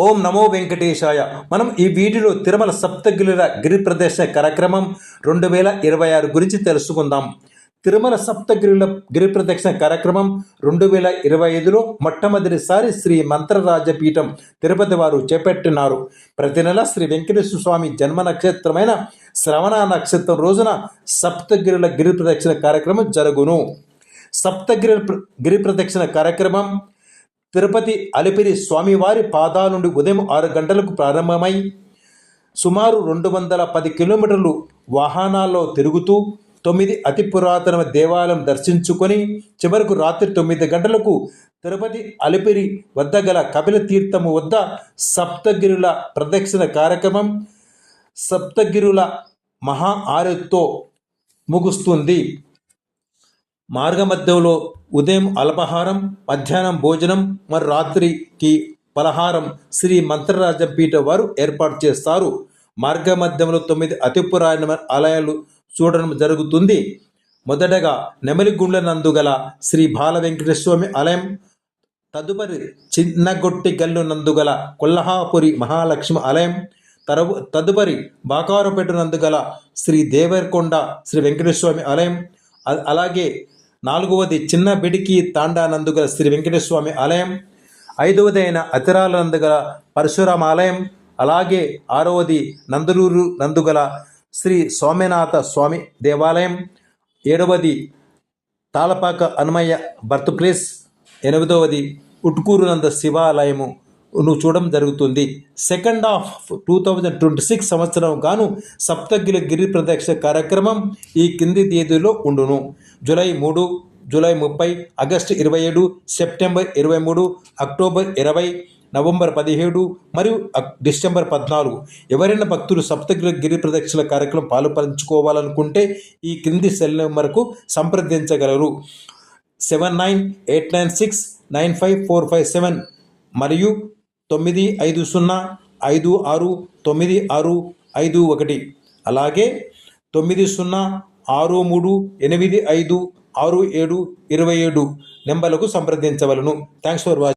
ఓం నమో వెంకటేశాయ. మనం ఈ వీడియోలో తిరుమల సప్తగిరుల గిరి ప్రదర్శన కార్యక్రమం 2026 గురించి తెలుసుకుందాం. తిరుమల సప్తగిరుల గిరి ప్రదక్షిణ కార్యక్రమం 2025లో మొట్టమొదటిసారి శ్రీ మంత్రరాజపీఠం తిరుపతి వారు చేపట్టినారు. ప్రతి నెల శ్రీ వెంకటేశ్వర స్వామి జన్మ నక్షత్రమైన శ్రవణ నక్షత్రం రోజున సప్తగిరుల గిరి ప్రదక్షిణ కార్యక్రమం జరుగును. సప్తగిరి గిరి ప్రదక్షిణ కార్యక్రమం తిరుపతి అలిపిరి స్వామివారి పాదాల నుండి ఉదయం 6 గంటలకు ప్రారంభమై సుమారు 210 కిలోమీటర్లు వాహనాల్లో తిరుగుతూ 9 అతి పురాతన దేవాలయం దర్శించుకొని చివరకు రాత్రి 9 గంటలకు తిరుపతి అలిపిరి వద్ద గల కపిల తీర్థము వద్ద సప్తగిరుల ప్రదక్షిణ కార్యక్రమం సప్తగిరుల మహా ఆరతితో ముగుస్తుంది. మార్గమధ్యంలో ఉదయం అల్పాహారం, మధ్యాహ్నం భోజనం మరియు రాత్రికి పలహారం శ్రీ మంత్రరాజపీఠ వారు ఏర్పాటు చేస్తారు. మార్గమధ్యంలో 9 అతి పురాతన ఆలయాలు చూడడం జరుగుతుంది. మొదటగా నెమలిగుండ్ల నందుగల శ్రీ బాల వెంకటేశ్వర ఆలయం, తదుపరి చిన్నగొట్టి గల్లు నందుగల కొల్హాపురి మహాలక్ష్మి ఆలయం, తదుపరి బాకారపేట నందుగల శ్రీ దేవరకొండ శ్రీ వెంకటేశ్వర ఆలయం, అలాగే 4వది చిన్న బిడికి తాండా నందుగల శ్రీ వెంకటేశ్వర ఆలయం, 5వది అయిన అతిరాల నందుగల పరశురామ ఆలయం, అలాగే 6వది నందలూరు నందుగల శ్రీ సోమనాథ స్వామి దేవాలయం, 7వది తాళపాక హనుమయ్య బర్త్ ప్లేస్, 8వది ఉట్కూరు నంద శివాలయము చూడడం జరుగుతుంది. సెకండ్ హాఫ్ 2026 సంవత్సరం గాను సప్తగిరి గిరి ప్రదక్షిణ కార్యక్రమం ఈ కింది తేదీలో ఉండును. July 3, July 30, August 27, September 23, October 20, November 17 మరియు డిసెంబర్ 14. ఎవరైనా భక్తులు సప్తగిరి గిరి ప్రదక్షిణ కార్యక్రమం పాలుపంచుకోవాలనుకుంటే ఈ క్రింది సెల్ నెంబర్కు సంప్రదించగలరు. 7989695457 మరియు 9505696551, అలాగే 9063856727 నెంబర్లకు సంప్రదించవలను. Thanks for watching.